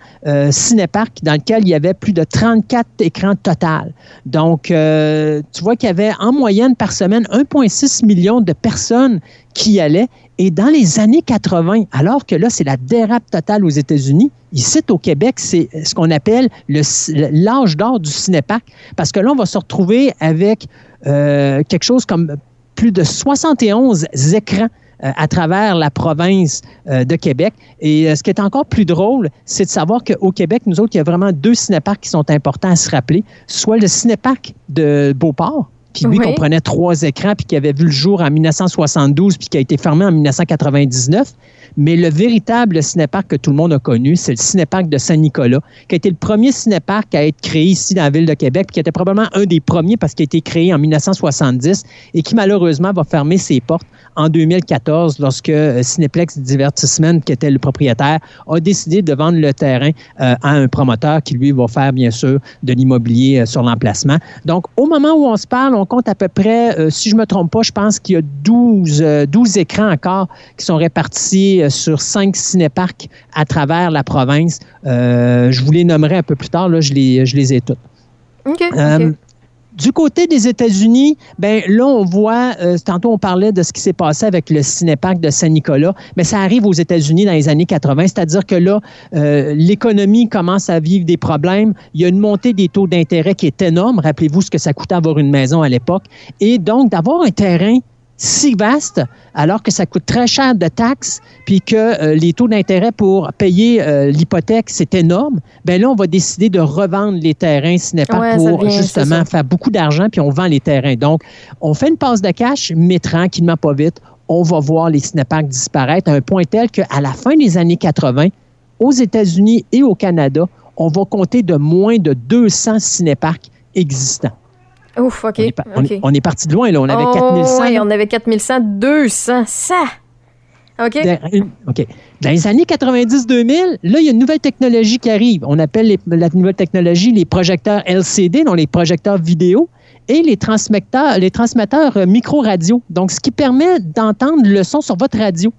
cinéparcs dans lesquels il y avait plus de 34 écrans total. Donc, tu vois qu'il y avait en moyenne par semaine 1,6 million de personnes qui y allaient. Et dans les années 80, alors que là, c'est la dérape totale aux États-Unis, ici au Québec, c'est ce qu'on appelle l'âge d'or du cinéparc. Parce que là, on va se retrouver avec quelque chose comme plus de 71 écrans à travers la province de Québec. Et ce qui est encore plus drôle, c'est de savoir qu'au Québec, nous autres, il y a vraiment 2 cinéparcs qui sont importants à se rappeler, soit le cinéparc de Beauport, puis lui, comprenait 3 écrans, puis qui avait vu le jour en 1972, puis qui a été fermé en 1999. Mais le véritable cinéparc que tout le monde a connu, c'est le cinéparc de Saint-Nicolas, qui a été le premier cinéparc à être créé ici dans la ville de Québec, puis qui était probablement un des premiers parce qu'il a été créé en 1970 et qui malheureusement va fermer ses portes en 2014 lorsque Cinéplex Divertissement, qui était le propriétaire, a décidé de vendre le terrain à un promoteur qui, lui, va faire, bien sûr, de l'immobilier sur l'emplacement. Donc, au moment où on se parle, on compte à peu près, si je ne me trompe pas, je pense qu'il y a 12 écrans encore qui sont répartis sur 5 cinéparcs à travers la province. Je vous les nommerai un peu plus tard, là, je les ai toutes.
OK.
Du côté des États-Unis, ben là, on voit, tantôt on parlait de ce qui s'est passé avec le cinéparc de Saint-Nicolas, mais ça arrive aux États-Unis dans les années 80, c'est-à-dire que là, l'économie commence à vivre des problèmes. Il y a une montée des taux d'intérêt qui est énorme. Rappelez-vous ce que ça coûtait avoir une maison à l'époque. Et donc, d'avoir un terrain si vaste, alors que ça coûte très cher de taxes, puis que les taux d'intérêt pour payer l'hypothèque, c'est énorme, bien là, on va décider de revendre les terrains cinéparcs pour justement faire beaucoup d'argent, puis on vend les terrains. Donc, on fait une passe de cash, mais tranquillement, pas vite, on va voir les cinéparcs disparaître à un point tel qu'à la fin des années 80, aux États-Unis et au Canada, on va compter de moins de 200 cinéparcs existants.
Ouf, OK.
On est parti de loin, là. On avait 4100.
Oui, on avait 4100, 200, ça. OK.
OK. Dans les années 90-2000, là, il y a une nouvelle technologie qui arrive. On appelle la nouvelle technologie les projecteurs LCD, donc les projecteurs vidéo, et les transmetteurs micro-radio. Donc, ce qui permet d'entendre le son sur votre radio.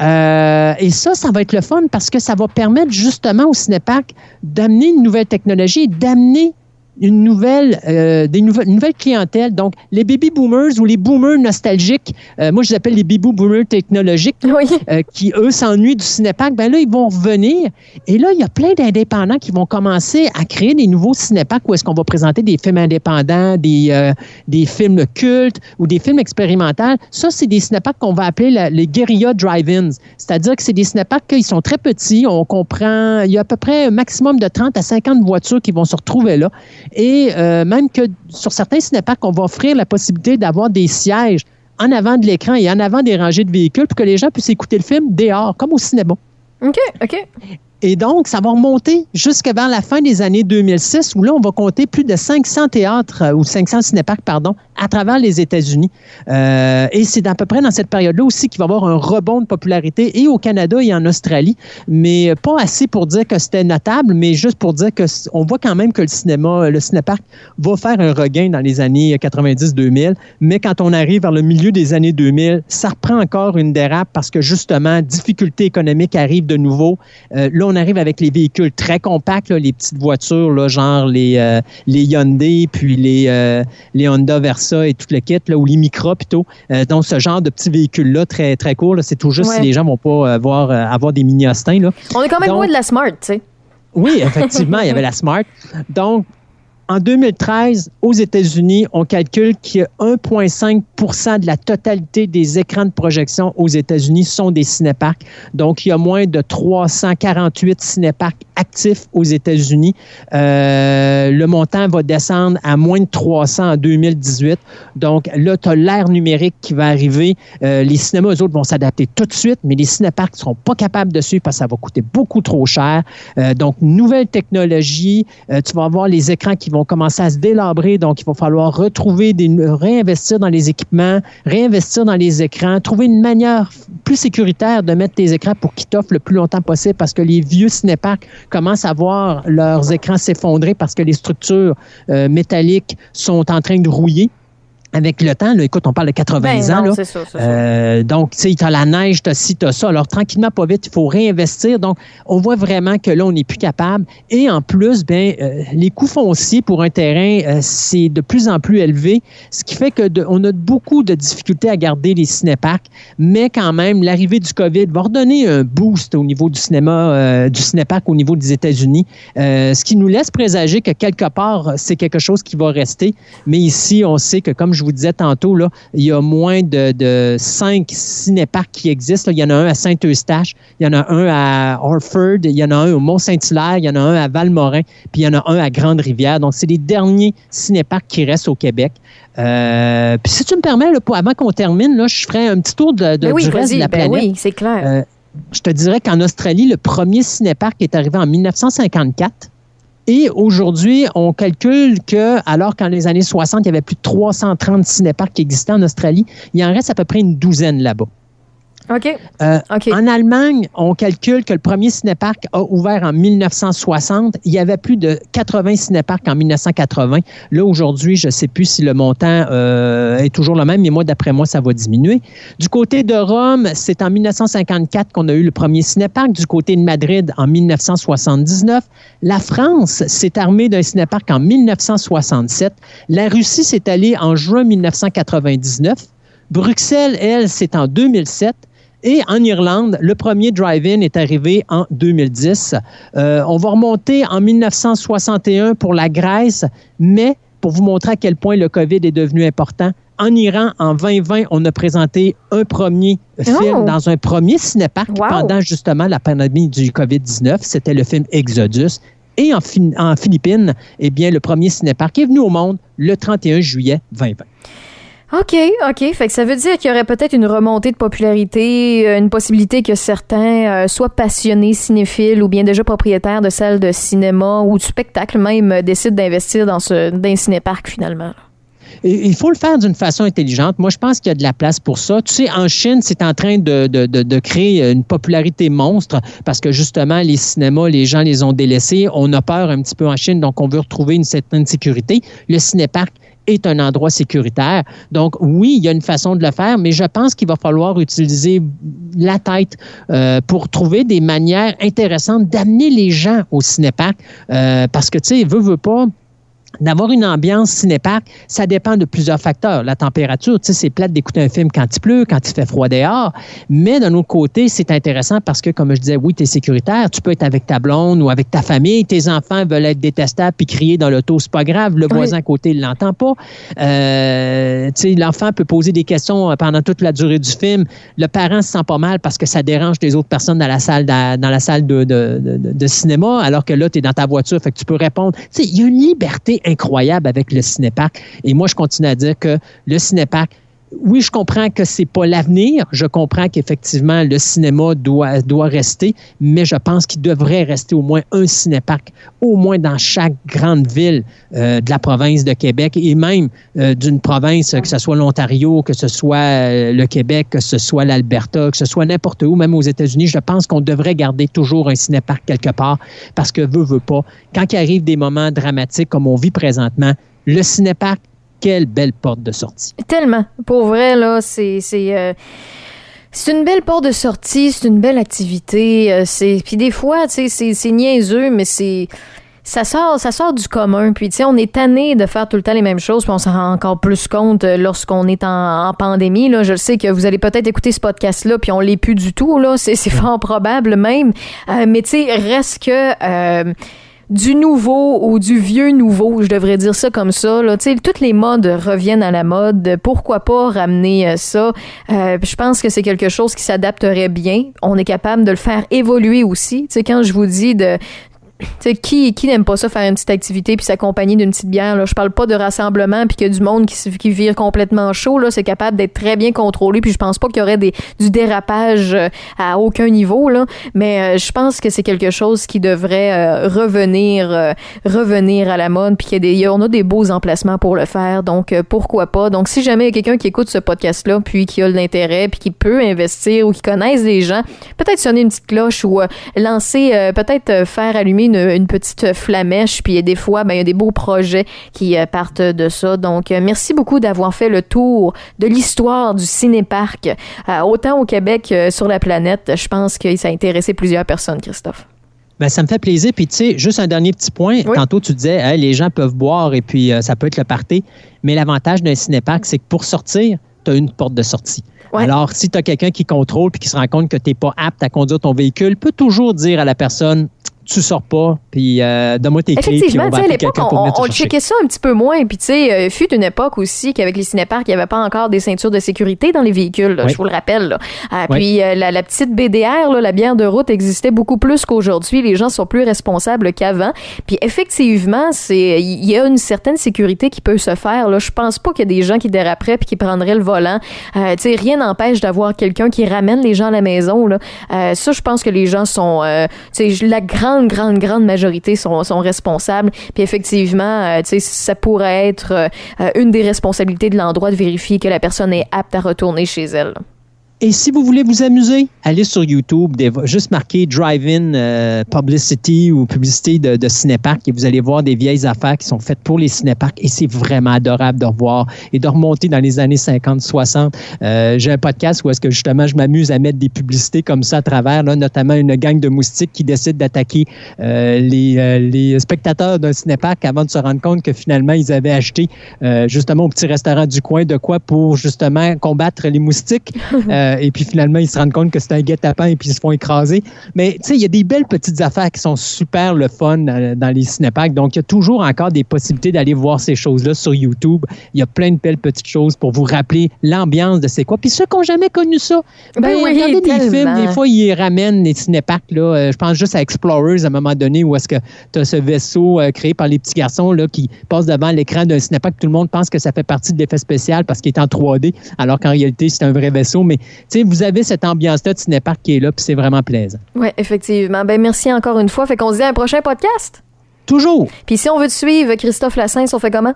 Et ça va être le fun parce que ça va permettre justement au cinéparc d'amener une nouvelle technologie et d'amener une nouvelle clientèle. Donc, les baby boomers ou les boomers nostalgiques, moi, je les appelle les baby boomers technologiques, qui, eux, s'ennuient du cinéparc, ben là, ils vont revenir. Et là, il y a plein d'indépendants qui vont commencer à créer des nouveaux cinéparcs où est-ce qu'on va présenter des films indépendants, des films cultes ou des films expérimentaux. Ça, c'est des cinéparcs qu'on va appeler les guérilla drive-ins. C'est-à-dire que c'est des cinéparcs qui sont très petits. On comprend, il y a à peu près un maximum de 30 à 50 voitures qui vont se retrouver là. Et même que sur certains cinéparcs, on va offrir la possibilité d'avoir des sièges en avant de l'écran et en avant des rangées de véhicules pour que les gens puissent écouter le film dehors, comme au cinéma.
OK. Et
donc, ça va remonter jusqu'à vers la fin des années 2006, où là, on va compter plus de 500 théâtres ou 500 cinéparcs, à travers les États-Unis. Et c'est à peu près dans cette période-là aussi qu'il va y avoir un rebond de popularité et au Canada et en Australie, mais pas assez pour dire que c'était notable, mais juste pour dire qu'on voit quand même que le cinéparc va faire un regain dans les années 90-2000, mais quand on arrive vers le milieu des années 2000, ça reprend encore une dérape parce que justement, difficultés économiques arrivent de nouveau. Là, on arrive avec les véhicules très compacts, là, les petites voitures, là, genre les Hyundai, puis les Honda Versa et tout le kit, là, ou les Micra plutôt. Donc, ce genre de petits véhicules-là, très, très courts, là, c'est tout juste si les gens ne vont pas avoir des mini-Austin. Là.
On est quand même loin de la Smart, tu sais.
Oui, effectivement, il y avait la Smart. Donc, En 2013, aux États-Unis, on calcule qu'il y a 1,5% de la totalité des écrans de projection aux États-Unis sont des cinéparcs. Donc, il y a moins de 348 cinéparcs actifs aux États-Unis. Le montant va descendre à moins de 300 en 2018. Donc, là, tu as l'ère numérique qui va arriver. Les cinémas, eux autres, vont s'adapter tout de suite, mais les cinéparcs ne seront pas capables de suivre parce que ça va coûter beaucoup trop cher. Donc, nouvelle technologie. Tu vas avoir les écrans qui vont commencer à se délabrer. Donc, il va falloir réinvestir dans les équipements, réinvestir dans les écrans, trouver une manière plus sécuritaire de mettre tes écrans pour qu'ils t'offrent le plus longtemps possible parce que les vieux cinéparcs commencent à voir leurs écrans s'effondrer parce que les structures métalliques sont en train de rouiller. Avec le temps, là, écoute, on parle de 80 ans. Là.
C'est ça.
Donc, tu sais, tu as la neige, tu as ci, tu as ça. Alors, tranquillement, pas vite, il faut réinvestir. Donc, on voit vraiment que là, on n'est plus capable. Et en plus, les coûts fonciers pour un terrain, c'est de plus en plus élevé, ce qui fait qu'on a beaucoup de difficultés à garder les cinéparcs. Mais quand même, l'arrivée du COVID va redonner un boost au niveau du cinéparc au niveau des États-Unis, ce qui nous laisse présager que quelque part, c'est quelque chose qui va rester. Mais ici, on sait que, comme je vous disais tantôt, là, il y a moins de 5 cinéparcs qui existent. Là. Il y en a un à Saint-Eustache, il y en a un à Orford, il y en a un au Mont-Saint-Hilaire, il y en a un à Valmorin, puis il y en a un à Grande-Rivière. Donc, c'est les derniers cinéparcs qui restent au Québec. Puis si tu me permets, là, avant qu'on termine, là, je ferai un petit tour du reste de la planète.
Oui, c'est clair.
Je te dirais qu'en Australie, le premier cinéparc est arrivé en 1954. Et aujourd'hui, on calcule que, alors qu'en les années 60, il y avait plus de 330 cinéparcs qui existaient en Australie, il en reste à peu près une douzaine là-bas.
OK.
En Allemagne, on calcule que le premier cinéparc a ouvert en 1960. Il y avait plus de 80 cinéparcs en 1980. Là, aujourd'hui, je ne sais plus si le montant est toujours le même, mais moi, d'après moi, ça va diminuer. Du côté de Rome, c'est en 1954 qu'on a eu le premier cinéparc. Du côté de Madrid, en 1979. La France s'est armée d'un cinéparc en 1967. La Russie s'est allée en juin 1999. Bruxelles, elle, c'est en 2007. Et en Irlande, le premier drive-in est arrivé en 2010. On va remonter en 1961 pour la Grèce, mais pour vous montrer à quel point le COVID est devenu important, en Iran, en 2020, on a présenté un premier film dans un premier cinéparc pendant justement la pandémie du COVID-19. C'était le film Exodus. Et en Philippines, eh bien, le premier cinéparc est venu au monde le 31 juillet 2020.
OK. Fait que ça veut dire qu'il y aurait peut-être une remontée de popularité, une possibilité que certains soient passionnés cinéphiles ou bien déjà propriétaires de salles de cinéma ou de spectacle même décident d'investir dans un cinéparc finalement.
Et il faut le faire d'une façon intelligente. Moi, je pense qu'il y a de la place pour ça. Tu sais, en Chine, c'est en train de créer une popularité monstre parce que justement, les cinémas, les gens les ont délaissés. On a peur un petit peu en Chine, donc on veut retrouver une certaine sécurité. Le cinéparc est un endroit sécuritaire. Donc, oui, il y a une façon de le faire, mais je pense qu'il va falloir utiliser la tête pour trouver des manières intéressantes d'amener les gens au cinéparc. Parce que, tu sais, veut pas, d'avoir une ambiance cinéparc, ça dépend de plusieurs facteurs. La température, tu sais, c'est plate d'écouter un film quand il pleut, quand il fait froid dehors. Mais d'un autre côté, c'est intéressant parce que, comme je disais, oui, tu es sécuritaire. Tu peux être avec ta blonde ou avec ta famille. Tes enfants veulent être détestables puis crier dans l'auto, c'est pas grave. Le voisin à côté, il l'entend pas. Tu sais, l'enfant peut poser des questions pendant toute la durée du film. Le parent se sent pas mal parce que ça dérange les autres personnes dans la salle de cinéma, alors que là, tu es dans ta voiture, fait que tu peux répondre. Tu sais, il y a une liberté incroyable avec le cinéparc. Et moi, je continue à dire que le cinéparc, oui, je comprends que c'est pas l'avenir. Je comprends qu'effectivement, le cinéma doit rester, mais je pense qu'il devrait rester au moins un cinéparc, au moins dans chaque grande ville de la province de Québec et même d'une province, que ce soit l'Ontario, que ce soit le Québec, que ce soit l'Alberta, que ce soit n'importe où, même aux États-Unis. Je pense qu'on devrait garder toujours un cinéparc quelque part parce que veut pas. Quand il arrive des moments dramatiques comme on vit présentement, le cinéparc, quelle belle porte de sortie. Tellement.
Pour vrai, là, c'est une belle porte de sortie, c'est une belle activité. Puis des fois, tu sais, c'est niaiseux, mais ça sort du commun. Puis, tu sais, on est tanné de faire tout le temps les mêmes choses, puis on s'en rend encore plus compte lorsqu'on est en pandémie. Là, je sais que vous allez peut-être écouter ce podcast-là, puis on l'est plus du tout. Là, c'est fort probable même. Mais tu sais, reste que... du nouveau ou du vieux nouveau, je devrais dire ça comme ça. Là. Tu sais, toutes les modes reviennent à la mode. Pourquoi pas ramener ça? Je pense que c'est quelque chose qui s'adapterait bien. On est capable de le faire évoluer aussi. Tu sais, quand je vous dis de... Tu sais, qui n'aime pas ça, faire une petite activité puis s'accompagner d'une petite bière, là? Je parle pas de rassemblement puis qu'il y a du monde qui vire complètement chaud, là. C'est capable d'être très bien contrôlé puis je pense pas qu'il y aurait du dérapage à aucun niveau, là. Mais je pense que c'est quelque chose qui devrait revenir à la mode puis on a des beaux emplacements pour le faire. Donc, pourquoi pas? Donc, si jamais il y a quelqu'un qui écoute ce podcast-là puis qui a de l'intérêt puis qui peut investir ou qui connaisse des gens, peut-être sonner une petite cloche ou lancer, peut-être faire allumer une petite flamèche, puis des fois, il y a des beaux projets qui partent de ça. Donc, merci beaucoup d'avoir fait le tour de l'histoire du ciné-parc, autant au Québec sur la planète. Je pense que ça a intéressé plusieurs personnes, Christophe.
Ben, ça me fait plaisir. Puis, tu sais, juste un dernier petit point. Oui. Tantôt, tu disais, hey, les gens peuvent boire et puis ça peut être le party. Mais l'avantage d'un ciné-parc, c'est que pour sortir, tu as une porte de sortie. Ouais. Alors, si tu as quelqu'un qui contrôle puis qui se rend compte que tu n'es pas apte à conduire ton véhicule, peut toujours dire à la personne, tu sors pas, puis donne-moi tes clés, puis on va appeler quelqu'un pour venir te chercher.
On checkait ça un petit peu moins, puis tu sais, fut une époque aussi qu'avec les cinéparcs, il n'y avait pas encore des ceintures de sécurité dans les véhicules, là, oui. Je vous le rappelle. Là. Puis la petite BDR, là, la bière de route, existait beaucoup plus qu'aujourd'hui. Les gens sont plus responsables qu'avant. Puis effectivement, il y a une certaine sécurité qui peut se faire. Là. Je pense pas qu'il y a des gens qui déraperaient puis qui prendraient le volant. Tu sais, rien n'empêche d'avoir quelqu'un qui ramène les gens à la maison. Là. Ça, je pense que les gens sont... tu sais, la grande majorité sont responsables. Puis effectivement, ça pourrait être une des responsabilités de l'endroit de vérifier que la personne est apte à retourner chez elle.
Et si vous voulez vous amuser, allez sur YouTube, juste marquer Drive-In Publicity ou publicité de cinéparc et vous allez voir des vieilles affaires qui sont faites pour les cinéparcs et c'est vraiment adorable de revoir et de remonter dans les années 50-60. J'ai un podcast où est-ce que justement je m'amuse à mettre des publicités comme ça à travers, là, notamment une gang de moustiques qui décide d'attaquer les spectateurs d'un cinéparc avant de se rendre compte que finalement ils avaient acheté justement au petit restaurant du coin de quoi pour justement combattre les moustiques. Et puis finalement, ils se rendent compte que c'est un guet-apens et puis ils se font écraser. Mais tu sais, il y a des belles petites affaires qui sont super le fun dans les cinéparcs. Donc, il y a toujours encore des possibilités d'aller voir ces choses-là sur YouTube. Il y a plein de belles petites choses pour vous rappeler l'ambiance de c'est quoi. Puis ceux qui n'ont jamais connu ça, regardez des films, des fois, ils ramènent les cinéparcs. Là, je pense juste à Explorers à un moment donné où est-ce que tu as ce vaisseau créé par les petits garçons là, qui passent devant l'écran d'un cinéparc. Tout le monde pense que ça fait partie de l'effet spécial parce qu'il est en 3D, alors qu'en réalité, c'est un vrai vaisseau. Mais tu sais, vous avez cette ambiance-là de cinéparc qui est là, puis c'est vraiment plaisant.
Oui, effectivement. Ben merci encore une fois. Fait qu'on se dit à un prochain podcast.
Toujours.
Puis si on veut te suivre, Christophe Lassens, on fait comment?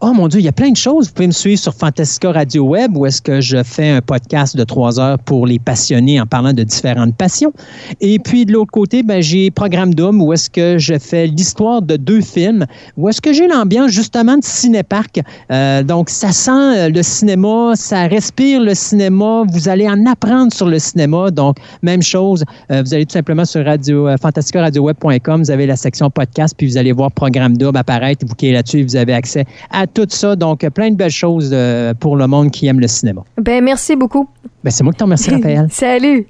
Oh mon Dieu, il y a plein de choses. Vous pouvez me suivre sur Fantastica Radio Web où est-ce que je fais un podcast de 3 heures pour les passionnés en parlant de différentes passions. Et puis de l'autre côté, j'ai Programme Double où est-ce que je fais l'histoire de 2 films, où est-ce que j'ai l'ambiance justement de cinéparc. Donc ça sent le cinéma, ça respire le cinéma, vous allez en apprendre sur le cinéma. Donc même chose, vous allez tout simplement sur fantasticaradioweb.com, vous avez la section podcast, puis vous allez voir Programme Double apparaître, vous cliquez là-dessus et vous avez accès à tout ça. Donc, plein de belles choses pour le monde qui aime le cinéma.
Ben merci beaucoup.
Ben c'est moi qui t'en remercie, Raphaël.
Salut.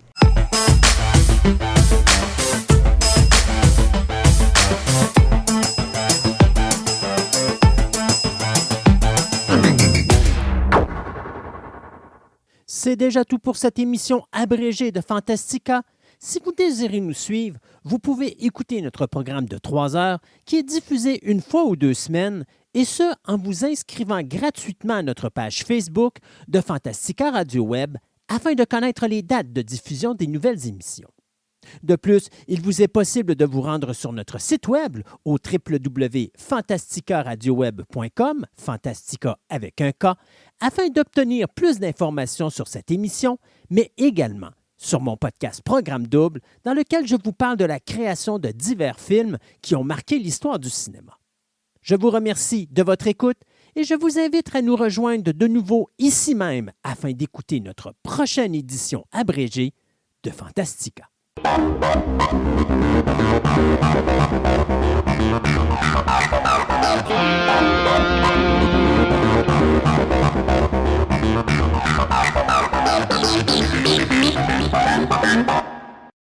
C'est déjà tout pour cette émission abrégée de Fantastica. Si vous désirez nous suivre, vous pouvez écouter notre programme de 3 heures qui est diffusé une fois ou 2 semaines, et ce, en vous inscrivant gratuitement à notre page Facebook de Fantastica Radio Web afin de connaître les dates de diffusion des nouvelles émissions. De plus, il vous est possible de vous rendre sur notre site web au www.fantasticaradioweb.com, Fantastica avec un K, afin d'obtenir plus d'informations sur cette émission, mais également sur mon podcast Programme Double, dans lequel je vous parle de la création de divers films qui ont marqué l'histoire du cinéma. Je vous remercie de votre écoute et je vous invite à nous rejoindre de nouveau ici même afin d'écouter notre prochaine édition abrégée de Fantastica.